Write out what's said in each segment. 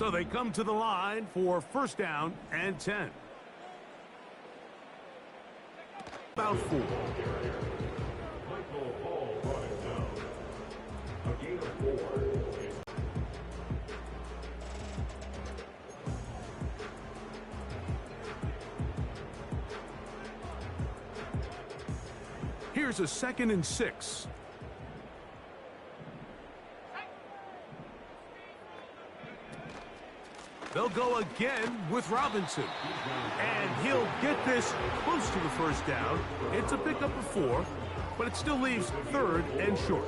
So they come to the line for first down and 10. About 4. Here's a 2nd and 6. They'll go again with Robinson. And he'll get this close to the first down. It's a pickup of 4, but it still leaves 3rd and short.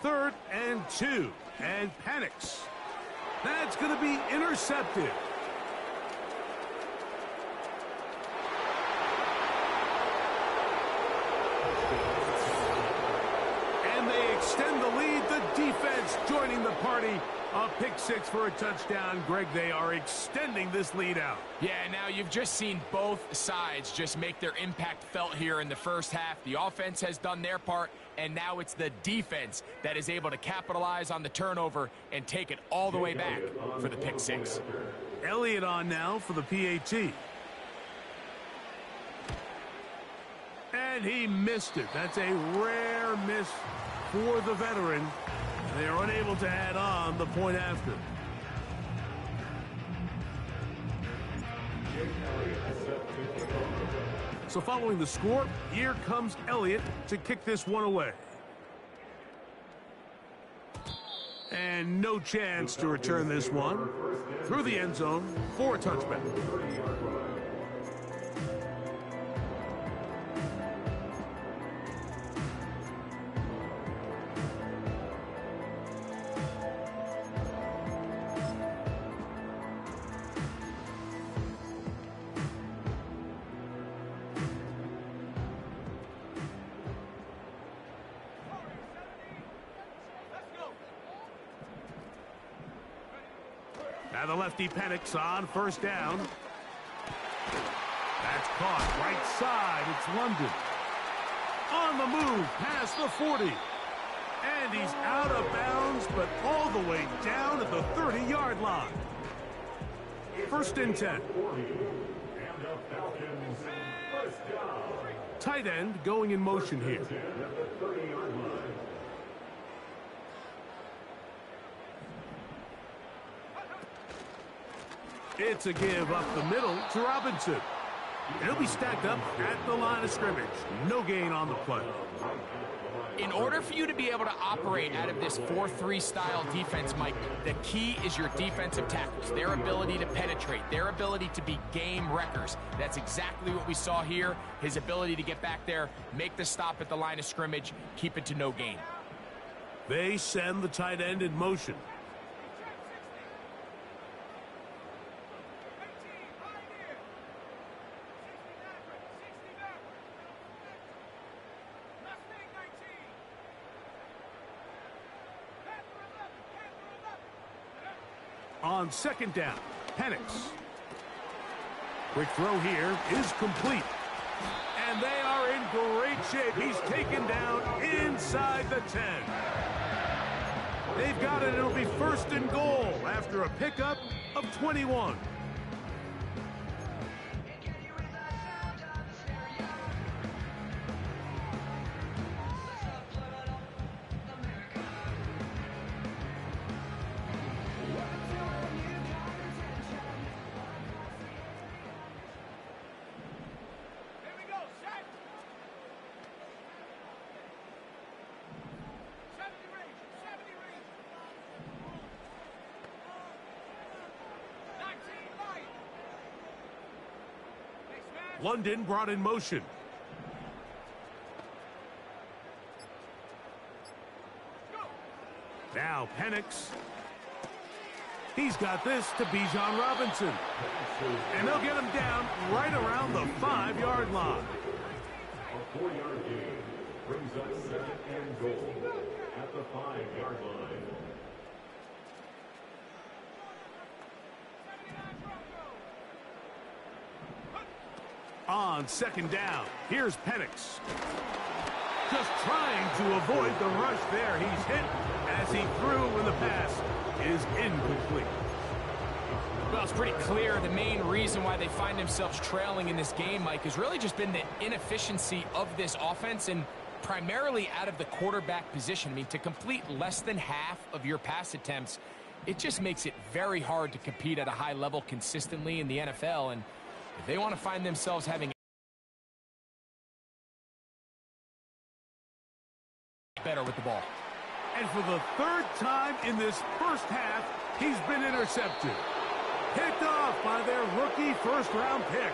Third and 2, and panics. That's going to be intercepted. And they extend the lead. The defense joining the party. A pick 6 for a touchdown. Greg, they are extending this lead out. Yeah, now you've just seen both sides just make their impact felt here in the first half. The offense has done their part, and now it's the defense that is able to capitalize on the turnover and take it all the way back for the pick 6. Elliott on now for the PAT. And he missed it. That's a rare miss for the veteran. They are unable to add on the point after. So following the score, here comes Elliott to kick this one away. And no chance to return this one through the end zone for a touchback. Now the lefty panics on first down. That's caught right side. It's London. On the move past the 40. And he's out of bounds, but all the way down at the 30-yard line. First and 10. Tight end going in motion here. It's a give up the middle to Robinson. He'll be stacked up at the line of scrimmage. No gain on the play. In order for you to be able to operate out of this 4-3 style defense, Mike, the key is your defensive tackles, their ability to penetrate, their ability to be game wreckers. That's exactly what we saw here. His ability to get back there, make the stop at the line of scrimmage, keep it to no gain. They send the tight end in motion. On second down, Penix. Quick throw here is complete. And they are in great shape. He's taken down inside the 10. They've got it. It'll be first and goal after a pickup of 21. London brought in motion. Now Penix. He's got this to Bijan Robinson. And they'll get him down right around the 5-yard line. brings up second and goal at the 5-yard line. On second down, here's Penix. Just trying to avoid the rush there. He's hit as he threw when the pass is incomplete. Well, it's pretty clear the main reason why they find themselves trailing in this game, Mike, has really just been the inefficiency of this offense and primarily out of the quarterback position. I mean, to complete less than half of your pass attempts, it just makes it very hard to compete at a high level consistently in the NFL. And if they want to find themselves having better with the ball. And for the third time in this first half, he's been intercepted. Picked off by their rookie first-round pick.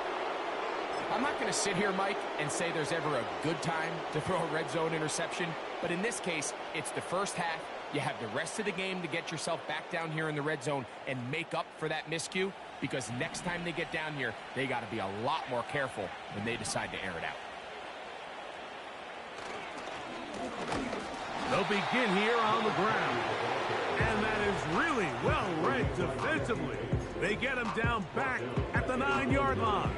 I'm not going to sit here, Mike, and say there's ever a good time to throw a red zone interception, but in this case, it's the first half. You have the rest of the game to get yourself back down here in the red zone and make up for that miscue, because next time they get down here, they got to be a lot more careful when they decide to air it out. They'll begin here on the ground. And that is really well read defensively. They get him down back at the 9-yard line.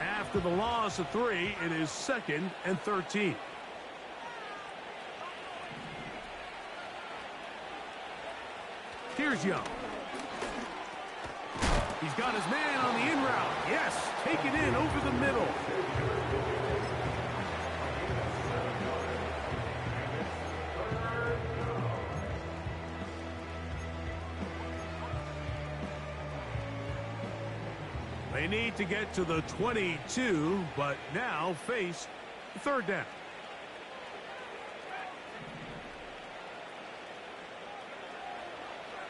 After the loss of 3, it is 2nd and 13. Here's Young. He's got his man on the in route. Yes, taken in over the middle. They need to get to the 22, but now face third down.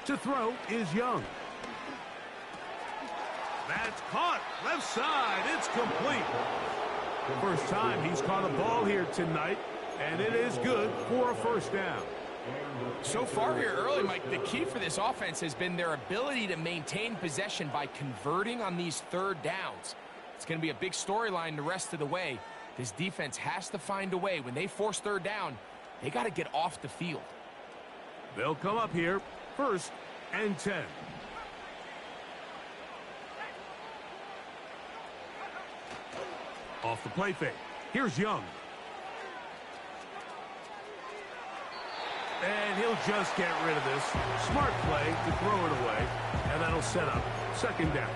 To throw is Young. That's caught. Left side. It's complete. First time he's caught a ball here tonight, and it is good for a first down. So far here early, Mike, the key for this offense has been their ability to maintain possession by converting on these third downs. It's going to be a big storyline the rest of the way. This defense has to find a way. When they force third down, they got to get off the field. They'll come up here, 1st and 10. Off the play fake. Here's Young. And he'll just get rid of this. Smart play to throw it away. And that'll set up 2nd down.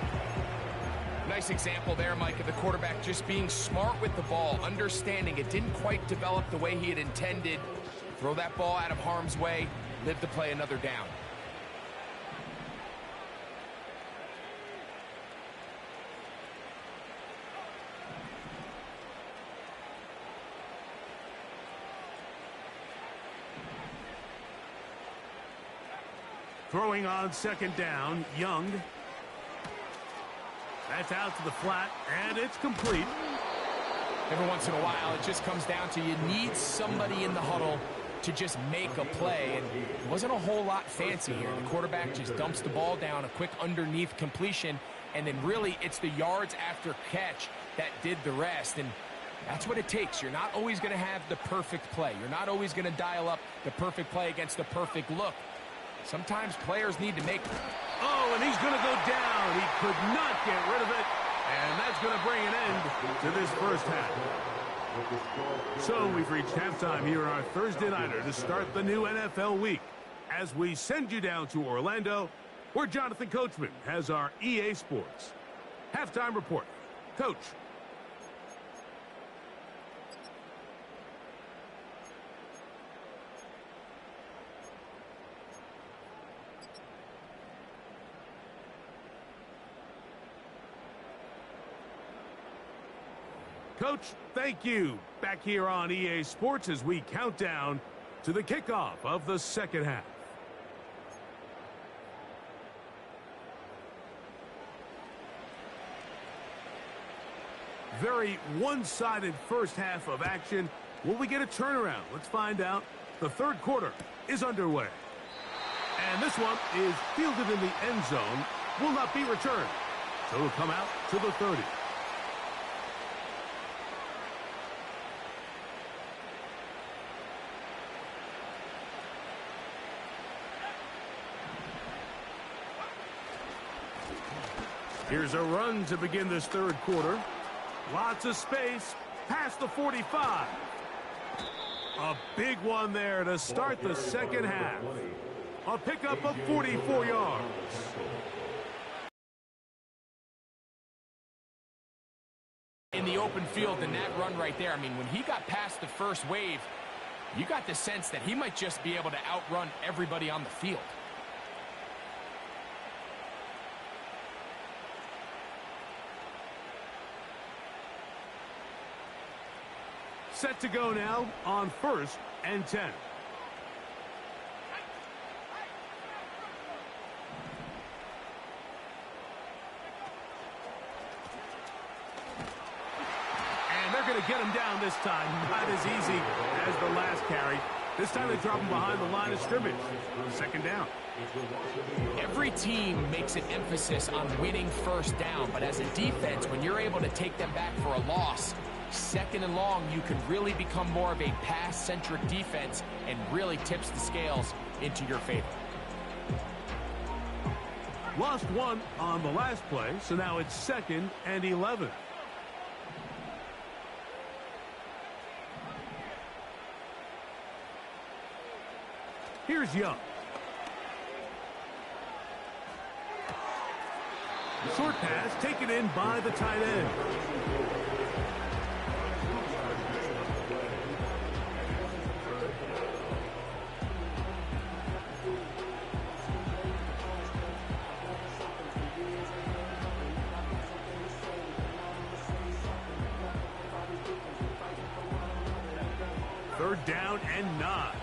Nice example there, Mike, of the quarterback just being smart with the ball, understanding it didn't quite develop the way he had intended. Throw that ball out of harm's way, live to play another down. Throwing on 2nd down, Young. That's out to the flat, and it's complete. Every once in a while, it just comes down to you need somebody in the huddle to just make a play, and it wasn't a whole lot fancy here. The quarterback just dumps the ball down, a quick underneath completion, and then really it's the yards after catch that did the rest, and that's what it takes. You're not always going to have the perfect play. You're not always going to dial up the perfect play against the perfect look. Sometimes players need to make... Oh, and he's going to go down. He could not get rid of it. And that's going to bring an end to this first half. So we've reached halftime here on our Thursday Nighter to start the new NFL week. As we send you down to Orlando, where Jonathan Coachman has our EA Sports halftime report. Coach. Coach, thank you. Back here on EA Sports as we count down to the kickoff of the second half. Very one-sided first half of action. Will we get a turnaround? Let's find out. The third quarter is underway. And this one is fielded in the end zone. Will not be returned. So it'll come out to the 30. Here's a run to begin this third quarter. Lots of space past the 45. A big one there to start the second half. A pickup of 44 yards. In the open field, and that run right there, I mean, when he got past the first wave, you got the sense that he might just be able to outrun everybody on the field. Set to go now on 1st and 10. And they're going to get him down this time. Not as easy as the last carry. This time they drop him behind the line of scrimmage. Second down. Every team makes an emphasis on winning first down, but as a defense, when you're able to take them back for a loss, second and long, you can really become more of a pass-centric defense and really tips the scales into your favor. Lost one on the last play, so now it's 2nd and 11. Here's Young. Short pass taken in by the tight end. Third down and 9.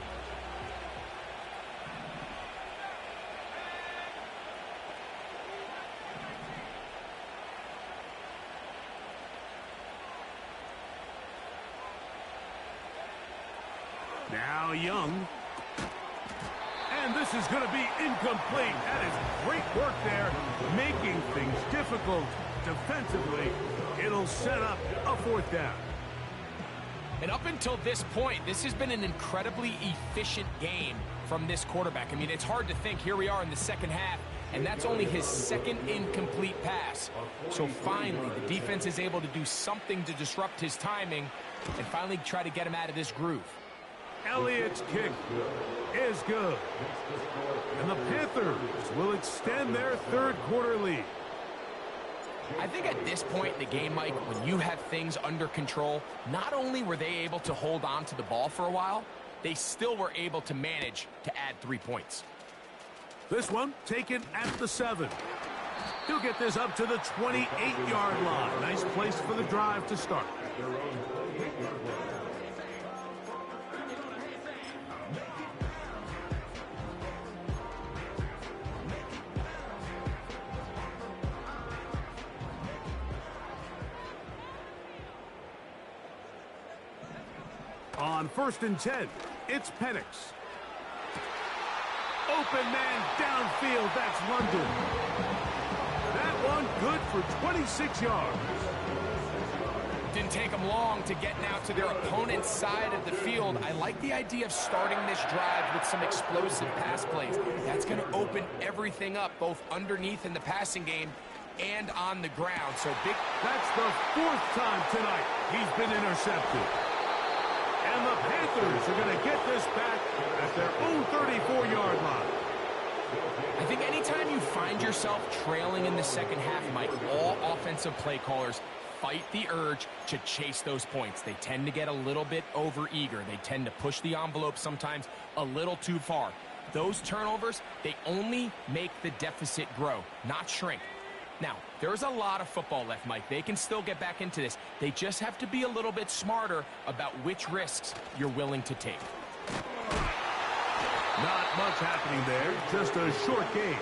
Now Young. And this is going to be incomplete. That is great work there, making things difficult defensively. It'll set up a 4th down. And up until this point, this has been an incredibly efficient game from this quarterback. I mean, it's hard to think. Here we are in the second half, and that's only his 2nd incomplete pass. So finally, the defense is able to do something to disrupt his timing and finally try to get him out of this groove. Elliott's kick is good. And the Panthers will extend their third quarter lead. I think at this point in the game, Mike, when you have things under control, not only were they able to hold on to the ball for a while, they still were able to manage to add 3 points. This one taken at the 7. He'll get this up to the 28-yard line. Nice place for the drive to start. On 1st and 10, it's Penix. Open man downfield, that's London. That one good for 26 yards. Didn't take them long to get now to their opponent's side of the field. I like the idea of starting this drive with some explosive pass plays. That's going to open everything up, both underneath in the passing game and on the ground. So big. That's the 4th time tonight he's been intercepted. And the Panthers are going to get this back at their own 34-yard line. I think anytime you find yourself trailing in the second half, Mike, all offensive play callers fight the urge to chase those points. They tend to get a little bit overeager. They tend to push the envelope sometimes a little too far. Those turnovers, they only make the deficit grow, not shrink. Now, there's a lot of football left, Mike. They can still get back into this. They just have to be a little bit smarter about which risks you're willing to take. Not much happening there. Just a short game.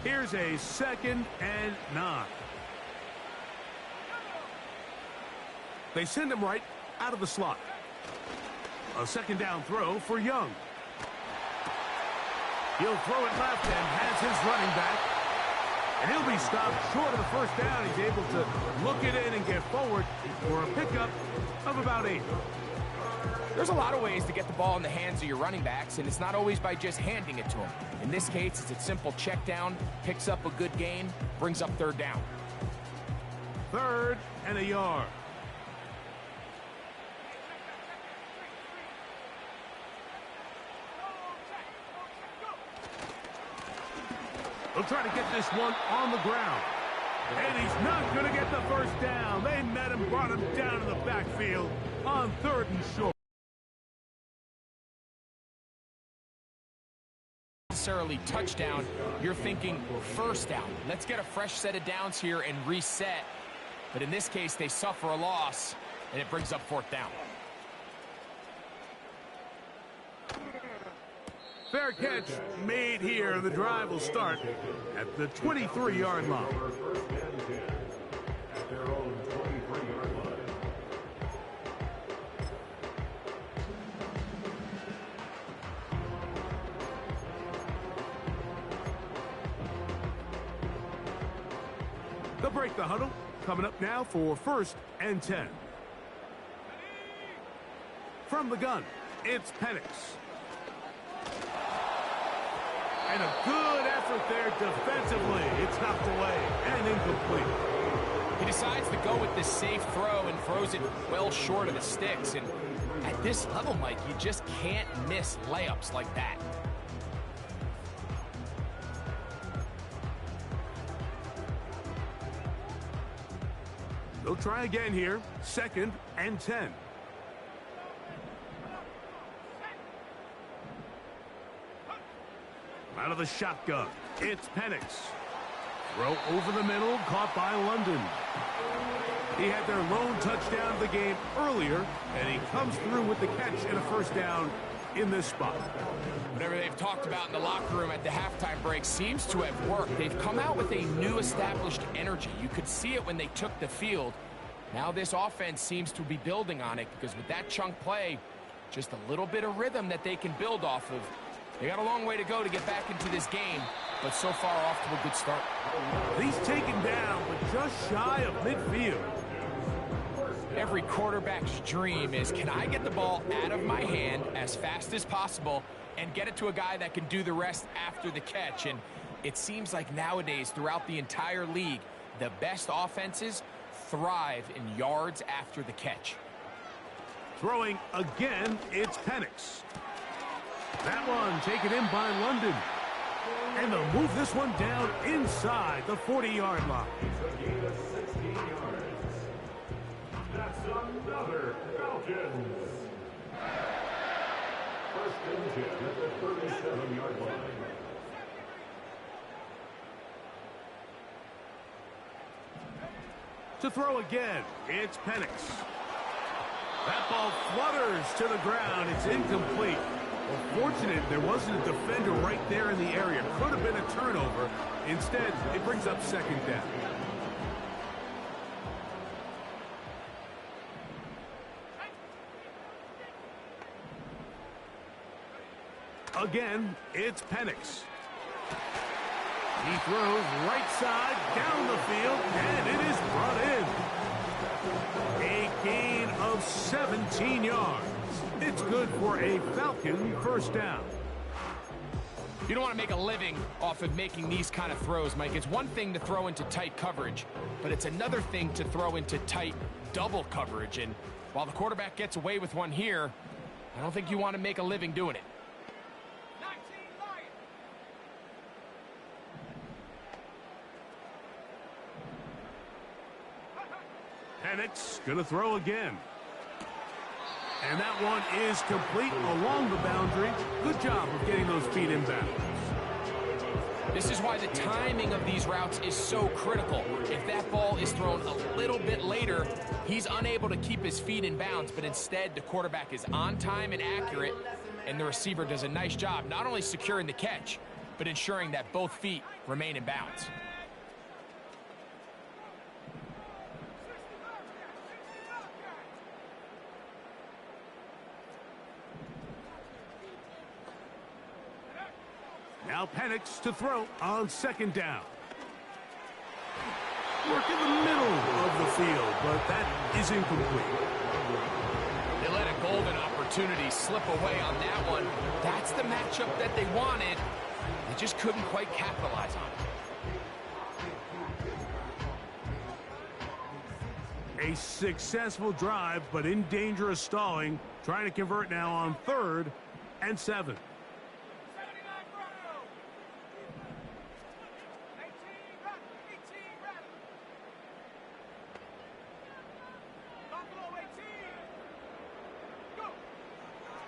Here's a 2nd and 9. They send him right out of the slot. A 2nd down throw for Young. He'll throw it left and has his running back. And he'll be stopped short of the 1st down. He's able to look it in and get forward for a pickup of about 8. There's a lot of ways to get the ball in the hands of your running backs, and it's not always by just handing it to them. In this case, it's a simple check down, picks up a good gain, brings up third down. 3rd and a yard. They'll try to get this one on the ground. And he's not going to get the first down. They met him, brought him down to the backfield on 3rd and short. Necessarily touchdown, you're thinking first down. Let's get a fresh set of downs here and reset. But in this case, they suffer a loss, and it brings up 4th down. Fair catch made here. The drive will start at the 23-yard line. At their own 23-yard line. They'll break the huddle. Coming up now for 1st and 10. From the gun, it's Penix. And a good effort there defensively. It's knocked away and incomplete. He decides to go with this safe throw and throws it well short of the sticks. And at this level, Mike, you just can't miss layups like that. They'll try again here. 2nd and 10. Out of the shotgun, it's Penix. Throw over the middle, caught by London. He had their lone touchdown of the game earlier, and he comes through with the catch and a first down in this spot. Whatever they've talked about in the locker room at the halftime break seems to have worked. They've come out with a new established energy. You could see it when they took the field. Now this offense seems to be building on it, because with that chunk play, just a little bit of rhythm that they can build off of. They got a long way to go to get back into this game, but so far off to a good start. He's taken down, but just shy of midfield. Every quarterback's dream is, can I get the ball out of my hand as fast as possible and get it to a guy that can do the rest after the catch? And it seems like nowadays, throughout the entire league, the best offenses thrive in yards after the catch. Throwing again, it's Penix. That one taken in by London. And they'll move this one down inside the 40-yard line. It's a gain of 16 yards. That's another Falcons. 1st and 10 at the 37-yard line. To throw again, it's Penix. That ball flutters to the ground. It's incomplete. Well, fortunate there wasn't a defender right there in the area. Could have been a turnover. Instead, it brings up 2nd down. Again, it's Penix. He throws right side down the field, and it is brought in. A gain of 17 yards. It's good for a Falcon first down. You don't want to make a living off of making these kind of throws, Mike. It's one thing to throw into tight coverage, but it's another thing to throw into tight double coverage. And while the quarterback gets away with one here, I don't think you want to make a living doing it. Penix gonna throw again. And that one is complete along the boundary. Good job of getting those feet in bounds. This is why the timing of these routes is so critical. If that ball is thrown a little bit later, he's unable to keep his feet in bounds, but instead the quarterback is on time and accurate, and the receiver does a nice job not only securing the catch, but ensuring that both feet remain in bounds. Now Penix to throw on 2nd down. Work in the middle of the field, but that is incomplete. They let a golden opportunity opportunities slip away on that one. That's the matchup that they wanted. They just couldn't quite capitalize on it. A successful drive, but in danger of stalling. Trying to convert now on 3rd and 7.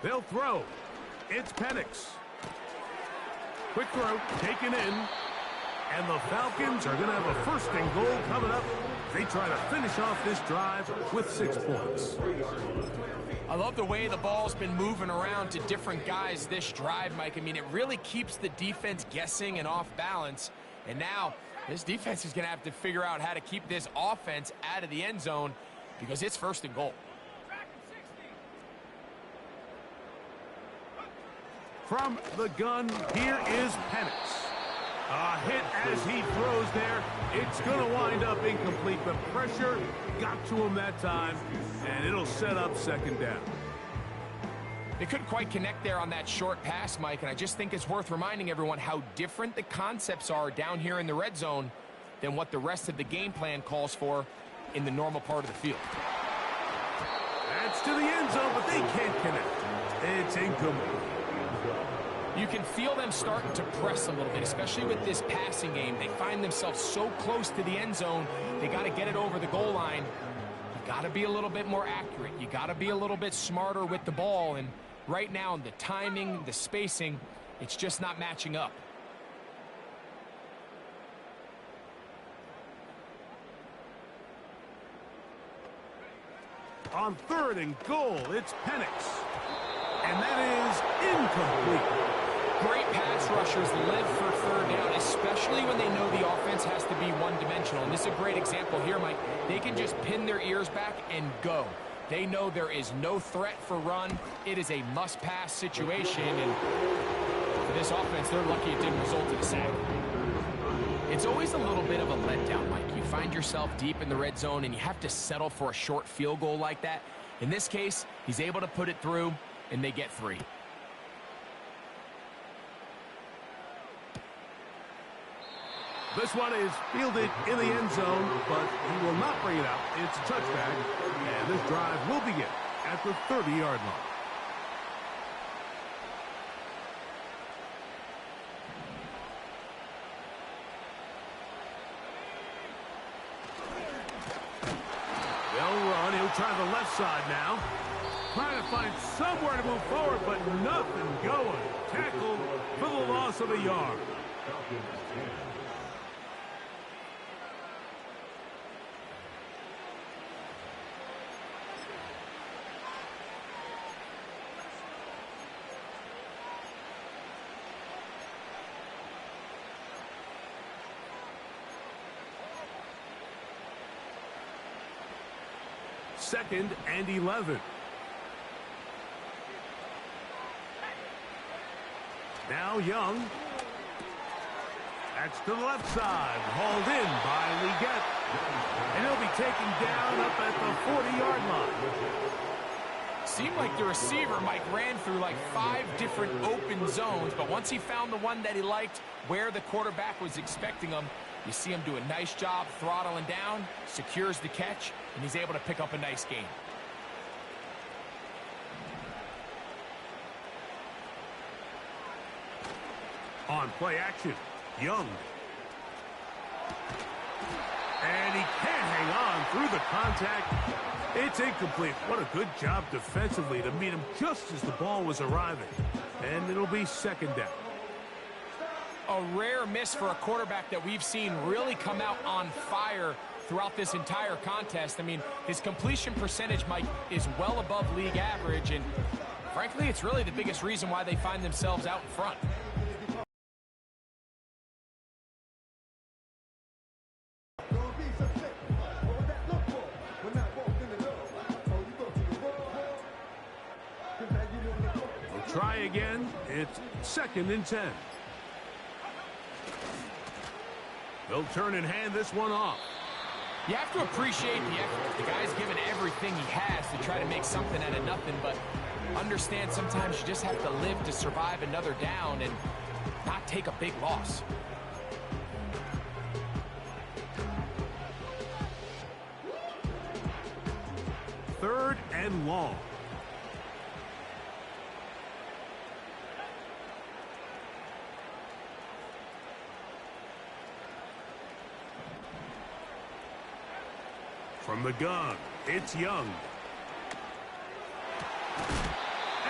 They'll throw. It's Penix. Quick throw, taken in. And the Falcons are going to have a 1st and goal coming up. They try to finish off this drive with 6 points. I love the way the ball's been moving around to different guys this drive, Mike. I mean, it really keeps the defense guessing and off balance. And now this defense is going to have to figure out how to keep this offense out of the end zone because it's 1st and goal. From the gun, here is Penix. A hit as he throws there. It's going to wind up incomplete. The pressure got to him that time, and it'll set up 2nd down. They couldn't quite connect there on that short pass, Mike, and I just think it's worth reminding everyone how different the concepts are down here in the red zone than what the rest of the game plan calls for in the normal part of the field. That's to the end zone, but they can't connect. It's incomplete. You can feel them starting to press a little bit, especially with this passing game. They find themselves so close to the end zone, they got to get it over the goal line. You got to be a little bit more accurate. You got to be a little bit smarter with the ball. And right now, the timing, the spacing, it's just not matching up. On 3rd and goal, it's Penix. And that is incomplete. Great pass rushers live for 3rd down, especially when they know the offense has to be one-dimensional. And this is a great example here, Mike. They can just pin their ears back and go. They know there is no threat for run. It is a must-pass situation. And for this offense, they're lucky it didn't result in a sack. It's always a little bit of a letdown, Mike. You find yourself deep in the red zone, and you have to settle for a short field goal like that. In this case, he's able to put it through, and they get 3. This one is fielded in the end zone, but he will not bring it out. It's a touchback, and this drive will begin at the 30-yard line. They'll run. He'll try the left side now. Trying to find somewhere to move forward, but nothing going. Tackled for the loss of a yard. Second and 11. Now Young. That's to the left side. Hauled in by Leggett. And he'll be taken down up at the 40-yard line. Seemed like the receiver, Mike, ran through like 5 different open zones, but once he found the one that he liked, where the quarterback was expecting him, you see him do a nice job throttling down, secures the catch, and he's able to pick up a nice gain. On play action, Young. And he can't hang on through the contact. It's incomplete. What a good job defensively to meet him just as the ball was arriving. And it'll be second down. A rare miss for a quarterback that we've seen really come out on fire throughout this entire contest. I mean, his completion percentage, Mike, is well above league average. And frankly, it's really the biggest reason why they find themselves out in front. Try again. It's second and 10. They'll turn and hand this one off. You have to appreciate the effort. The guy's given everything he has to try to make something out of nothing, but understand sometimes you just have to live to survive another down and not take a big loss. Third and long. From the gun, it's Young.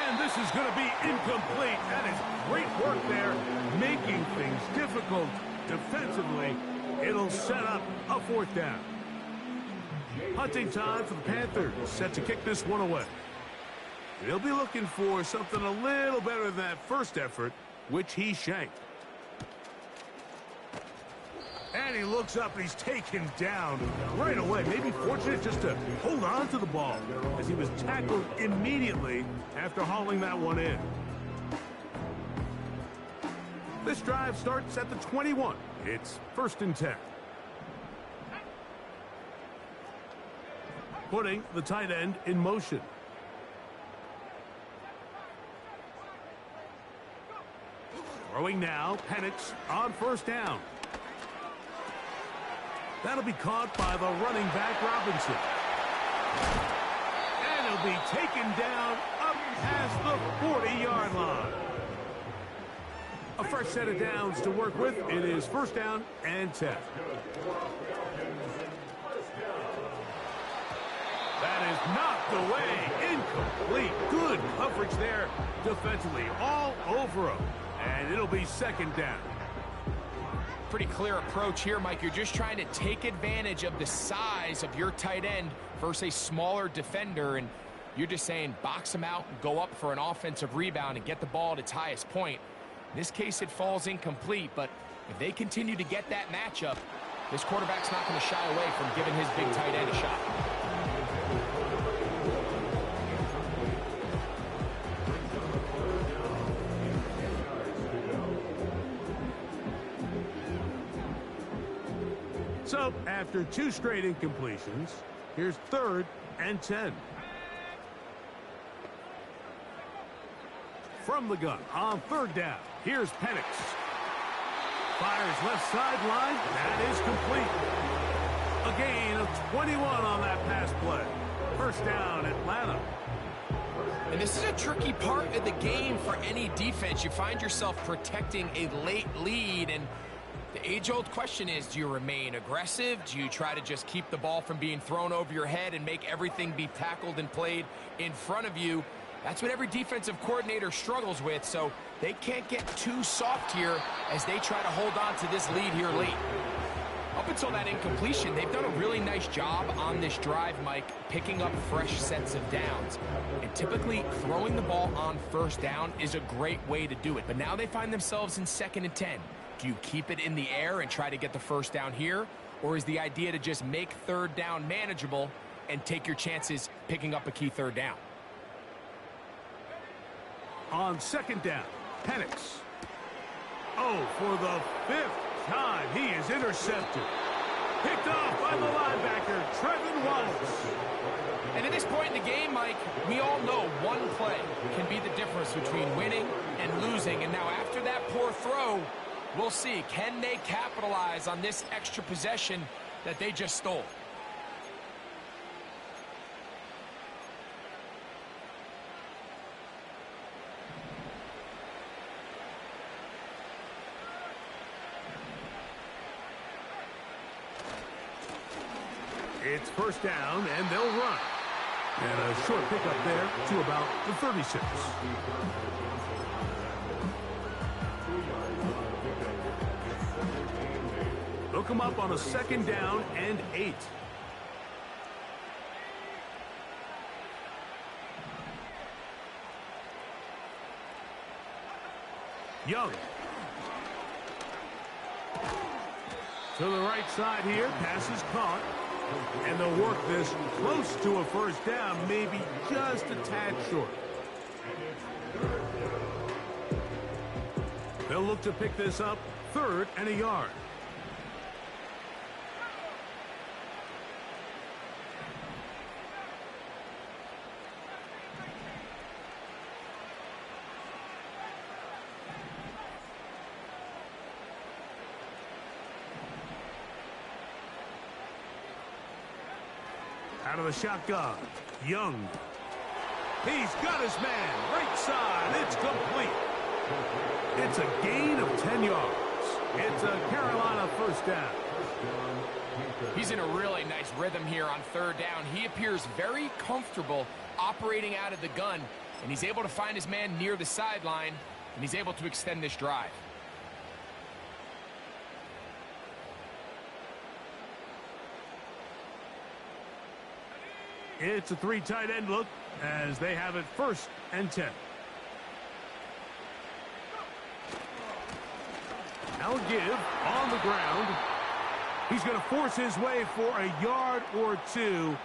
And this is going to be incomplete. That is great work there, making things difficult defensively. It'll set up a fourth down. Hunting time for the Panthers, set to kick this one away. They'll be looking for something a little better than that first effort, which he shanked. And he looks up and he's taken down right away. Maybe fortunate just to hold on to the ball as he was tackled immediately after hauling that one in. This drive starts at the 21. It's 1st and 10. Putting the tight end in motion. Throwing now, Penix on 1st down. That'll be caught by the running back, Robinson. And he'll be taken down up past the 40-yard line. A fresh set of downs to work with. It is 1st down and 10. That is knocked away. Incomplete. Good coverage there defensively. All over him. And it'll be 2nd down. Pretty clear approach here, Mike. You're just trying to take advantage of the size of your tight end versus a smaller defender, and you're just saying box him out and go up for an offensive rebound and get the ball at its highest point. In this case, it falls incomplete, but if they continue to get that matchup, this quarterback's not going to shy away from giving his big tight end a shot. So, after 2 straight incompletions, here's 3rd and 10. From the gun on 3rd down, here's Penix. Fires left sideline. That is complete. A gain of 21 on that pass play. 1st down, Atlanta. And this is a tricky part of the game for any defense. You find yourself protecting a late lead, and the age-old question is, do you remain aggressive? Do you try to just keep the ball from being thrown over your head and make everything be tackled and played in front of you? That's what every defensive coordinator struggles with, so they can't get too soft here as they try to hold on to this lead here late. Up until that incompletion, they've done a really nice job on this drive, Mike, picking up fresh sets of downs. And typically, throwing the ball on 1st down is a great way to do it. But now they find themselves in 2nd and 10. Do you keep it in the air and try to get the 1st down here? Or is the idea to just make 3rd down manageable and take your chances picking up a key 3rd down? On 2nd down, Penix. Oh, for the 5th time, he is intercepted. Picked off by the linebacker, Trevin Wallace. And at this point in the game, Mike, we all know one play can be the difference between winning and losing. And now after that poor throw, we'll see, can they capitalize on this extra possession that they just stole? It's 1st down, and they'll run. And a short pickup there to about the 36. They'll come up on a 2nd down and 8. Young. To the right side here, pass is caught. And they'll work this close to a 1st down, maybe just a tad short. They'll look to pick this up 3rd and a yard. Out of the shotgun. Young. He's got his man. Right side. It's complete. It's a gain of 10 yards. It's a Carolina first down. He's in a really nice rhythm here on third down. He appears very comfortable operating out of the gun, and he's able to find his man near the sideline, and he's able to extend this drive. It's a three tight end look as they have it 1st and 10. Now a give on the ground. He's going to force his way for a yard or two,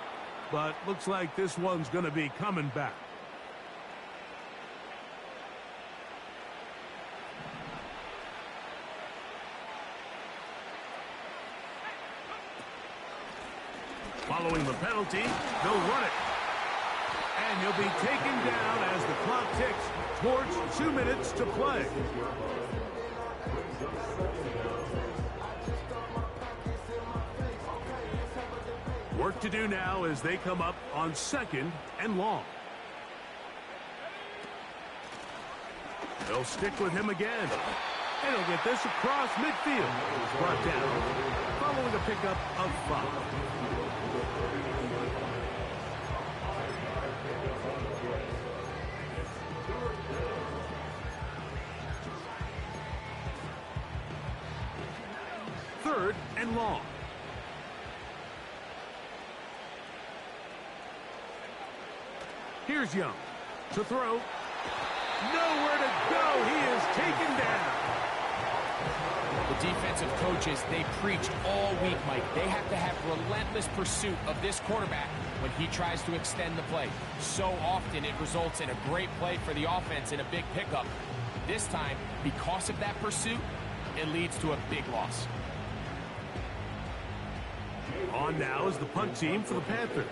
but looks like this one's going to be coming back. Following the penalty, they'll run it. And he'll be taken down as the clock ticks towards 2 minutes to play. Work to do now as they come up on 2nd and long. They'll stick with him again. And he'll get this across midfield. Brought down following a pickup of 5. Third and long. Here's Young to throw. Nowhere to go. He is taken down. The defensive coaches, they preached all week, Mike. They have to have relentless pursuit of this quarterback when he tries to extend the play. So often it results in a great play for the offense and a big pickup. This time, because of that pursuit, it leads to a big loss. On now is the punt team for the Panthers.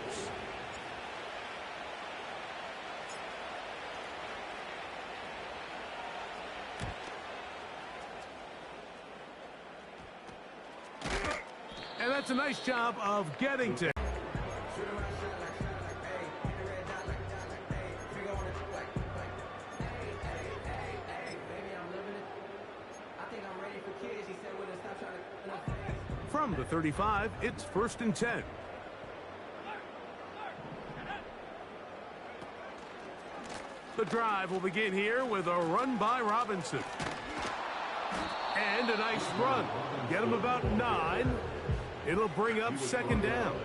And that's a nice job of getting to. From the 35, it's 1st and 10. The drive will begin here with a run by Robinson. And a nice run. Get him about 9. It'll bring up 2nd down.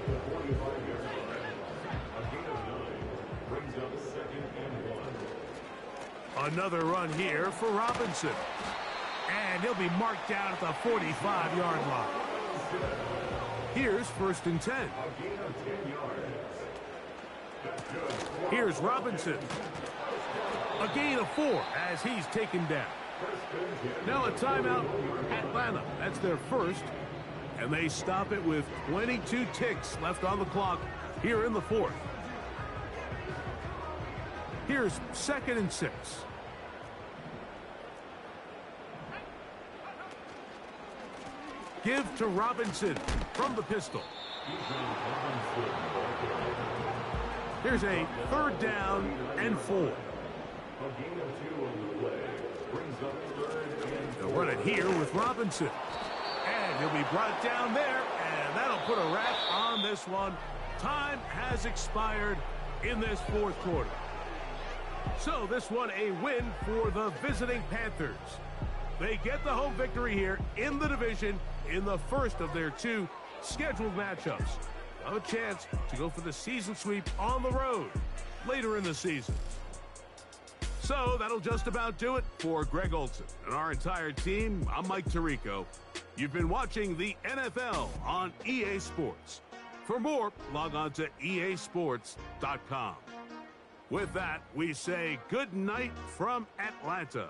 Another run here for Robinson. And he'll be marked down at the 45-yard line. Here's 1st and 10. Here's Robinson. A gain of 4 as he's taken down. Now a timeout, Atlanta. That's their first. And they stop it with 22 ticks left on the clock here in the 4th. Here's 2nd and 6. Give to Robinson from the pistol. Here's a 3rd down and 4. They'll run it here with Robinson. And he'll be brought down there, and that'll put a wrap on this one. Time has expired in this 4th quarter. So this one a win for the visiting Panthers. They get the home victory here in the division in the first of their 2 scheduled matchups. Have a chance to go for the season sweep on the road later in the season. So that'll just about do it for Greg Olson and our entire team. I'm Mike Tirico. You've been watching the NFL on EA Sports. For more, log on to easports.com. With that, we say good night from Atlanta.